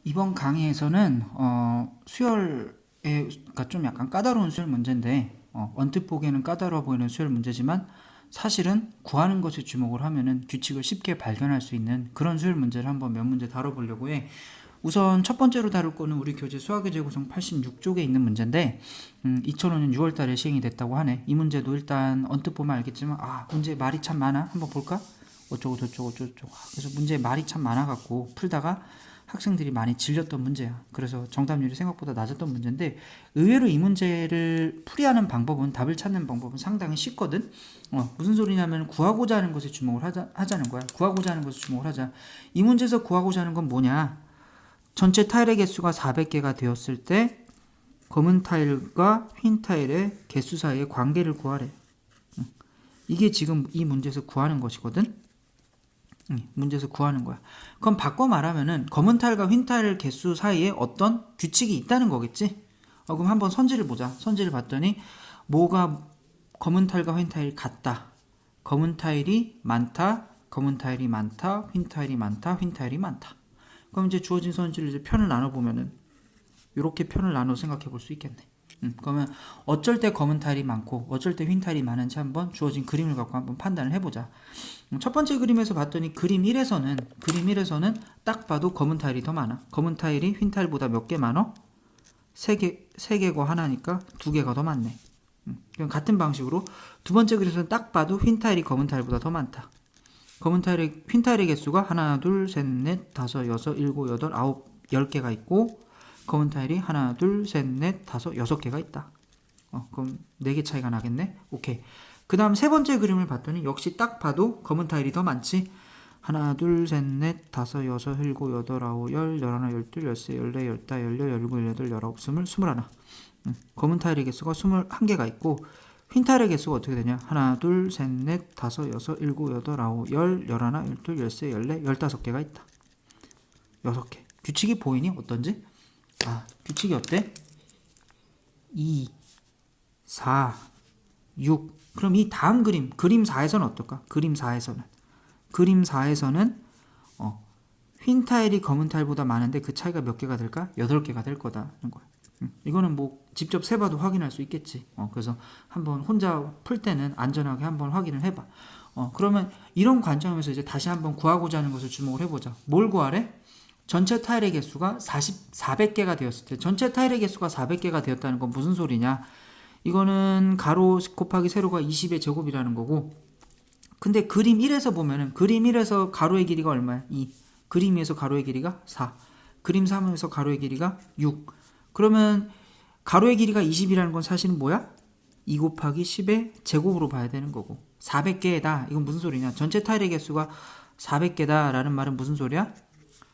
이번 강의에서는 수열에 그러니까 좀 약간 까다로운 수열 문제인데 언뜻 보기에는 까다로워 보이는 수열 문제지만 사실은 구하는 것에 주목을 하면은 규칙을 쉽게 발견할 수 있는 그런 수열 문제를 한번 몇 문제 다뤄보려고 해. 우선 첫 번째로 다룰 거는 우리 교재 수학의 재구성 86쪽에 있는 문제인데 2005년 6월 달에 시행이 됐다고 하네. 이 문제도 일단 언뜻 보면 알겠지만 문제 말이 참 많아. 한번 볼까? 어쩌고 저쩌고 저쩌고. 그래서 문제 말이 참 많아갖고 풀다가 학생들이 많이 질렸던 문제야. 그래서 정답률이 생각보다 낮았던 문제인데 의외로 이 문제를 풀이하는 방법은 답을 찾는 방법은 상당히 쉽거든. 무슨 소리냐면 구하고자 하는 것에 주목을 하자는 거야. 구하고자 하는 것에 주목을 하자. 이 문제에서 구하고자 하는 건 뭐냐? 전체 타일의 개수가 400개가 되었을 때 검은 타일과 흰 타일의 개수 사이의 관계를 구하래. 이게 지금 이 문제에서 구하는 것이거든. 문제에서 구하는 거야. 그럼 바꿔 말하면은 검은 타일과 흰 타일 개수 사이에 어떤 규칙이 있다는 거겠지? 그럼 한번 선지를 보자. 선지를 봤더니 뭐가 검은 타일과 흰 타일이 같다. 검은 타일이 많다. 검은 타일이 많다. 흰 타일이 많다. 흰 타일이 많다. 그럼 이제 주어진 선지를 이제 편을 나눠 보면은 이렇게 편을 나눠 생각해 볼 수 있겠네. 그러면 어쩔 때 검은 타일이 많고 어쩔 때 흰 타일이 많은지 한번 주어진 그림을 갖고 한번 판단을 해보자. 첫 번째 그림에서 봤더니 그림 1에서는 딱 봐도 검은 타일이 더 많아. 검은 타일이 흰 타일보다 몇 개 많어? 3개고 하나니까 2개가 더 많네. 그럼 같은 방식으로 두 번째 그림에서는 딱 봐도 흰 타일이 검은 타일보다 더 많다. 흰 타일의 개수가 하나, 둘, 셋, 넷, 다섯, 여섯, 일곱, 여덟, 아홉, 10개가 있고 검은 타일이 하나, 둘, 셋, 넷, 다섯, 6개가 있다. 그럼 4개 차이가 나겠네. 오케이. 그 다음 세 번째 그림을 봤더니 역시 딱 봐도 검은 타일이 더 많지. 하나, 둘, 셋, 넷, 다섯, 여섯, 일곱, 여덟, 아홉, 열, 열하나, 열둘, 열세, 열네, 열다, 열여, 열일곱, 열여덟, 열아홉, 스물, 스물하나. 검은 타일의 개수가 21개가 있고 흰 타일의 개수가 어떻게 되냐? 하나, 둘, 셋, 넷, 다섯, 여섯, 일곱, 여덟, 아홉, 열, 열하나, 열둘, 열세, 열네, 15개가 있다. 6개. 규칙이 보이니? 어떤지? 규칙이 어때? 2, 4, 6. 그럼 이 다음 그림 4에서는 어떨까? 그림 4에서는 흰 타일이 검은 타일보다 많은데 그 차이가 몇 개가 될까? 8개가 될 거다는 거야. 이거는 뭐 직접 세봐도 확인할 수 있겠지. 그래서 한번 혼자 풀 때는 안전하게 한번 확인을 해봐. 그러면 이런 관점에서 이제 다시 한번 구하고자 하는 것을 주목을 해보자. 뭘 구하래? 전체 타일의 개수가 400개가 되었을 때 전체 타일의 개수가 400개가 되었다는 건 무슨 소리냐? 이거는 가로 곱하기 세로가 20의 제곱이라는 거고 근데 그림 1에서 보면은 그림 1에서 가로의 길이가 얼마야? 2. 그림 2에서 가로의 길이가 4. 그림 3에서 가로의 길이가 6. 그러면 가로의 길이가 20이라는 건 사실은 뭐야? 2 곱하기 10의 제곱으로 봐야 되는 거고 400개다. 이건 무슨 소리냐? 전체 타일의 개수가 400개다 라는 말은 무슨 소리야?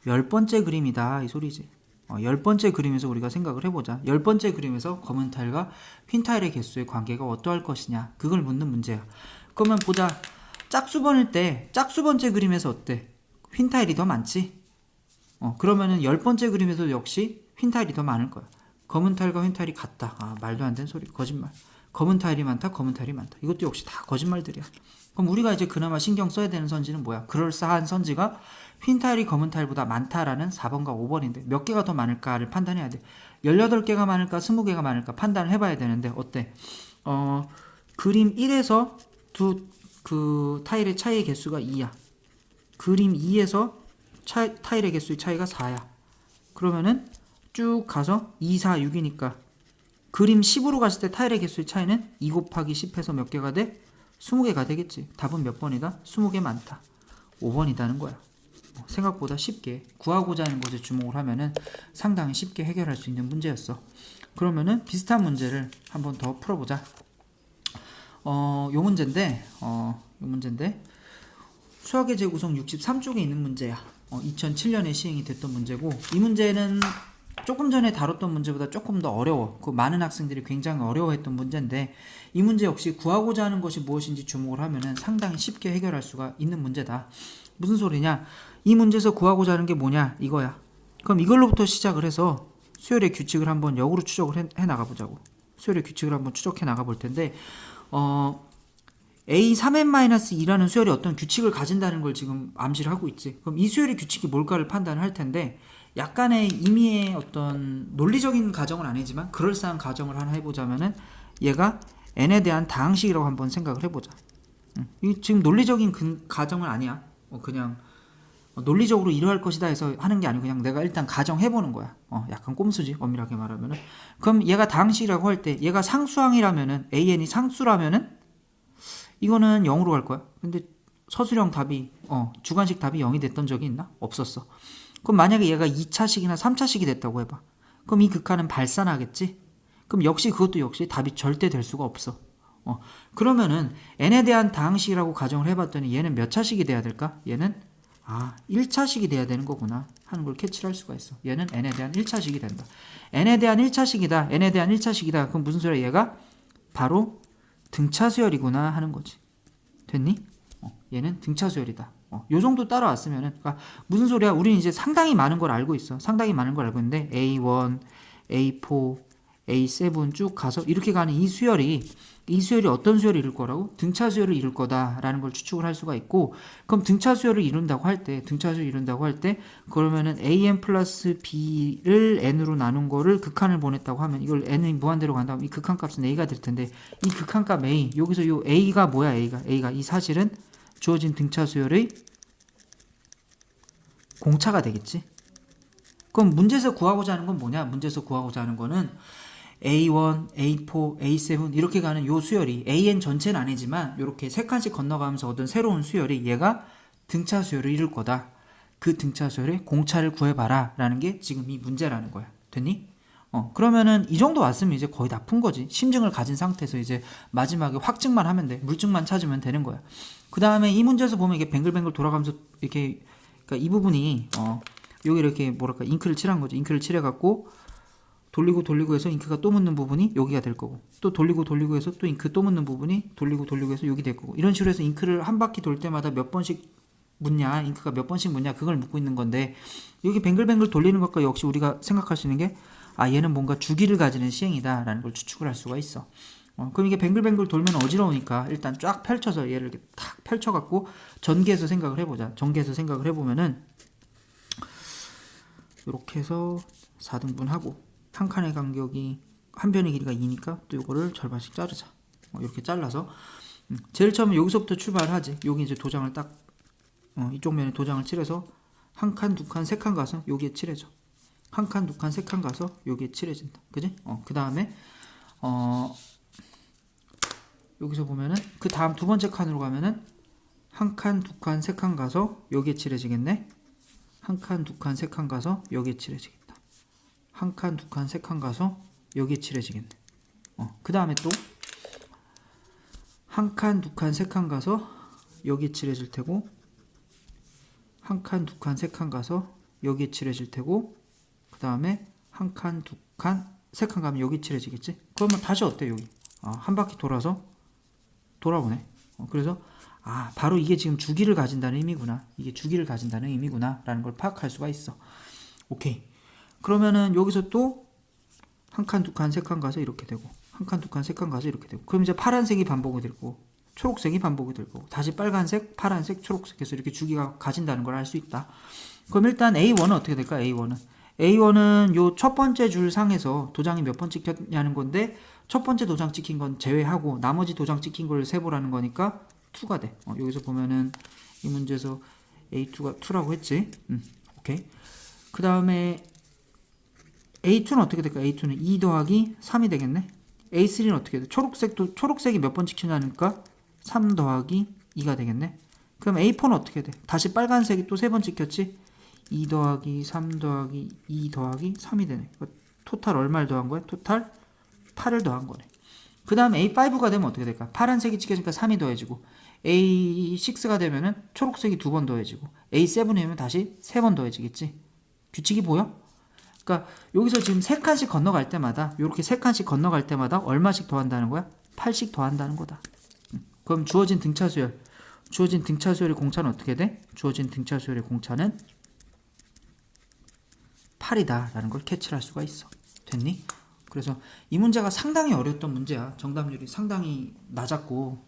10번째 그림이다 이 소리지. 10번째 그림에서 우리가 생각을 해보자. 10번째 그림에서 검은 타일과 흰 타일의 개수의 관계가 어떠할 것이냐 그걸 묻는 문제야. 그러면 보자. 짝수번일 때 짝수번째 그림에서 어때? 흰 타일이 더 많지? 그러면은 10번째 그림에서도 역시 흰 타일이 더 많을 거야. 검은 타일과 흰 타일이 같다. 말도 안 되는 소리. 거짓말. 검은 타일이 많다. 검은 타일이 많다. 이것도 역시 다 거짓말들이야. 그럼 우리가 이제 그나마 신경 써야 되는 선지는 뭐야? 그럴싸한 선지가 흰 타일이 검은 타일보다 많다라는 4번과 5번인데 몇 개가 더 많을까를 판단해야 돼. 18개가 많을까 20개가 많을까 판단을 해봐야 되는데 어때? 그림 1에서 그 타일의 차이의 개수가 2야. 그림 2에서 타일의 개수의 차이가 4야. 그러면은 쭉 가서 2, 4, 6이니까 그림 10으로 갔을 때 타일의 개수의 차이는 2 곱하기 10해서 몇 개가 돼? 20개가 되겠지. 답은 몇 번이다? 20개 많다. 5번이다는 거야. 생각보다 쉽게 구하고자 하는 것에 주목을 하면은 상당히 쉽게 해결할 수 있는 문제였어. 그러면은 비슷한 문제를 한번 더 풀어보자. 요 문제인데 수학의 재구성 63쪽에 있는 문제야. 2007년에 시행이 됐던 문제고 이 문제는 조금 전에 다뤘던 문제보다 조금 더 어려워. 많은 학생들이 굉장히 어려워했던 문제인데 이 문제 역시 구하고자 하는 것이 무엇인지 주목을 하면은 상당히 쉽게 해결할 수가 있는 문제다. 무슨 소리냐? 이 문제에서 구하고자 하는 게 뭐냐? 이거야. 그럼 이걸로부터 시작을 해서 수열의 규칙을 한번 역으로 추적을 해 나가보자고. 수열의 규칙을 한번 추적해 나가볼 텐데 A 3n-2라는 수열이 어떤 규칙을 가진다는 걸 지금 암시를 하고 있지. 그럼 이 수열의 규칙이 뭘까를 판단을 할 텐데 약간의 임의의 어떤 논리적인 가정은 아니지만 그럴싸한 가정을 하나 해보자면은 얘가 n에 대한 다항식이라고 한번 생각을 해보자. 이 지금 논리적인 가정은 아니야. 그냥 논리적으로 이러할 것이다 해서 하는 게 아니고 그냥 내가 일단 가정해보는 거야. 약간 꼼수지 엄밀하게 말하면은. 그럼 얘가 다항식이라고 할 때 얘가 상수항이라면은 an이 상수라면은 이거는 0으로 갈 거야. 근데 서술형 답이 주관식 답이 0이 됐던 적이 있나? 없었어. 그럼 만약에 얘가 2차식이나 3차식이 됐다고 해봐. 그럼 이 극한은 발산하겠지? 그럼 역시 그것도 역시 답이 절대 될 수가 없어. 그러면은 n에 대한 다항식이라고 가정을 해봤더니 얘는 몇 차식이 돼야 될까? 얘는 1차식이 돼야 되는 거구나 하는 걸 캐치를 할 수가 있어. 얘는 n에 대한 1차식이 된다. n에 대한 1차식이다. n에 대한 1차식이다. 그럼 무슨 소리야? 얘가 바로 등차수열이구나 하는 거지. 됐니? 얘는 등차수열이다. 요 정도 따라왔으면은, 그러니까 무슨 소리야? 우리는 이제 상당히 많은 걸 알고 있어. 상당히 많은 걸 알고 있는데 A1, A4, A7 쭉 가서 이렇게 가는 이 수열이 어떤 수열을 이룰 거라고? 등차 수열을 이룰 거다라는 걸 추측을 할 수가 있고, 그럼 등차 수열을 이룬다고 할 때, 그러면은 an 플러스 b를 n으로 나눈 거를 극한을 보냈다고 하면 이걸 n이 무한대로 간다면 이 극한값은 a가 될 텐데, 이 극한값 a, 여기서 요 a가 뭐야? a가 이 사실은 주어진 등차 수열의 공차가 되겠지. 그럼 문제에서 구하고자 하는 건 뭐냐? 문제에서 구하고자 하는 거는 A1, A4, A7 이렇게 가는 요 수열이 AN 전체는 아니지만 이렇게 세 칸씩 건너가면서 얻은 새로운 수열이 얘가 등차 수열을 이룰 거다. 그 등차 수열의 공차를 구해봐라 라는 게 지금 이 문제라는 거야. 됐니? 그러면은 이 정도 왔으면 이제 거의 다 푼 거지. 심증을 가진 상태에서 이제 마지막에 확증만 하면 돼. 물증만 찾으면 되는 거야. 그 다음에 이 문제에서 보면 이게 뱅글뱅글 돌아가면서 이렇게, 그러니까 이 부분이 여기 이렇게 뭐랄까 잉크를 칠한 거지. 잉크를 칠해갖고 돌리고 해서 잉크가 또 묻는 부분이 여기가 될 거고, 또 돌리고 해서 또 잉크 또 묻는 부분이 돌리고 해서 여기 될 거고, 이런 식으로 해서 잉크를 한 바퀴 돌 때마다 몇 번씩 묻냐, 잉크가 몇 번씩 묻냐, 그걸 묻고 있는 건데, 여기 뱅글뱅글 돌리는 것과 역시 우리가 생각할 수 있는 게 얘는 뭔가 주기를 가지는 시행이다 라는 걸 추측을 할 수가 있어. 그럼 이게 뱅글뱅글 돌면 어지러우니까 일단 쫙 펼쳐서 얘를 이렇게 탁 펼쳐갖고 전개해서 생각을 해보자. 전개해서 생각을 해보면은 이렇게 해서 4등분하고 한 칸의 간격이 한 변의 길이가 2니까 또 이거를 절반씩 자르자. 이렇게 잘라서 제일 처음에 여기서부터 출발하지. 여기 이제 도장을 딱 이쪽 면에 도장을 칠해서 한 칸, 두 칸, 세 칸 가서 여기에 칠해줘. 한 칸, 두 칸, 세 칸 가서 여기에 칠해진다. 그지? 그 다음에 여기서 보면은 그 다음 두 번째 칸으로 가면은 한 칸, 두 칸, 세 칸 가서 여기에 칠해지겠네. 한 칸, 두 칸, 세 칸 가서 여기에 칠해지겠다. 한 칸, 두 칸, 세 칸 가서 여기에 칠해지겠네. 그 다음에 또 한 칸, 두 칸, 세 칸 가서 여기에 칠해질 테고, 한 칸, 두 칸, 세 칸 가서 여기에 칠해질 테고, 그 다음에 한 칸, 두 칸, 세 칸 가면 여기 칠해지겠지? 그러면 다시 어때 여기? 한 바퀴 돌아서 돌아보네. 그래서 바로 이게 지금 주기를 가진다는 의미구나. 이게 주기를 가진다는 의미구나 라는 걸 파악할 수가 있어. 오케이. 그러면은 여기서 또 한 칸, 두 칸, 세 칸 가서 이렇게 되고, 한 칸, 두 칸, 세 칸 가서 이렇게 되고, 그럼 이제 파란색이 반복이 될 거고, 초록색이 반복이 될 거고, 다시 빨간색, 파란색, 초록색 해서 이렇게 주기가 가진다는 걸 알 수 있다. 그럼 일단 A1은 어떻게 될까? A1은 요 첫 번째 줄 상에서 도장이 몇 번 찍혔냐는 건데, 첫 번째 도장 찍힌 건 제외하고 나머지 도장 찍힌 걸 세보라는 거니까 2가 돼. 여기서 보면은 이 문제에서 A2가 2라고 했지. 오케이. 그 다음에 A2는 어떻게 될까? A2는 2 더하기 3이 되겠네. A3는 어떻게 돼? 초록색이 몇 번 찍히냐니까 3 더하기 2가 되겠네. 그럼 A4는 어떻게 돼? 다시 빨간색이 또 3번 찍혔지? 2 더하기 3 더하기 2 더하기 3이 되네. 토탈 얼마를 더한 거야? 토탈 8을 더한 거네. 그 다음 A5가 되면 어떻게 될까? 파란색이 찍혀지니까 3이 더해지고, A6가 되면은 초록색이 2번 더해지고, A7이 되면 다시 3번 더해지겠지. 규칙이 보여? 그러니까 여기서 지금 3칸씩 건너갈 때마다, 이렇게 3칸씩 건너갈 때마다 얼마씩 더한다는 거야? 8씩 더한다는 거다. 그럼 주어진 등차수열의 공차는 어떻게 돼? 주어진 등차수열의 공차는 8이다 라는 걸 캐치를 할 수가 있어. 됐니? 그래서 이 문제가 상당히 어려웠던 문제야. 정답률이 상당히 낮았고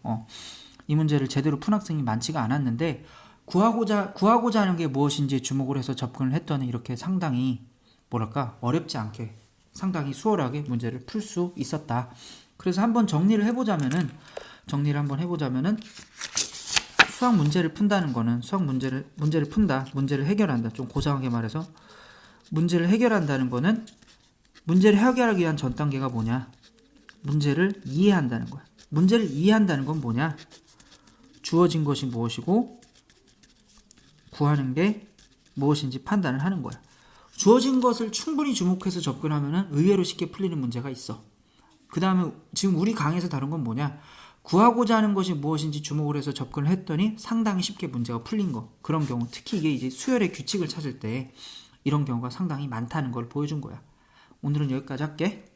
이 문제를 제대로 푼 학생이 많지가 않았는데, 구하고자 하는 게 무엇인지 주목을 해서 접근을 했더니 이렇게 상당히 뭐랄까 어렵지 않게 상당히 수월하게 문제를 풀 수 있었다. 그래서 한번 정리를 한번 해보자면은 수학 문제를 푼다는 거는 문제를 푼다, 문제를 해결한다. 좀 고상하게 말해서 문제를 해결한다는 거는 문제를 해결하기 위한 전 단계가 뭐냐? 문제를 이해한다는 거야. 문제를 이해한다는 건 뭐냐? 주어진 것이 무엇이고 구하는 게 무엇인지 판단을 하는 거야. 주어진 것을 충분히 주목해서 접근하면 의외로 쉽게 풀리는 문제가 있어. 그 다음에 지금 우리 강의에서 다룬 건 뭐냐? 구하고자 하는 것이 무엇인지 주목을 해서 접근을 했더니 상당히 쉽게 문제가 풀린 거. 그런 경우, 특히 이게 이제 수열의 규칙을 찾을 때 이런 경우가 상당히 많다는 걸 보여준 거야. 오늘은 여기까지 할게.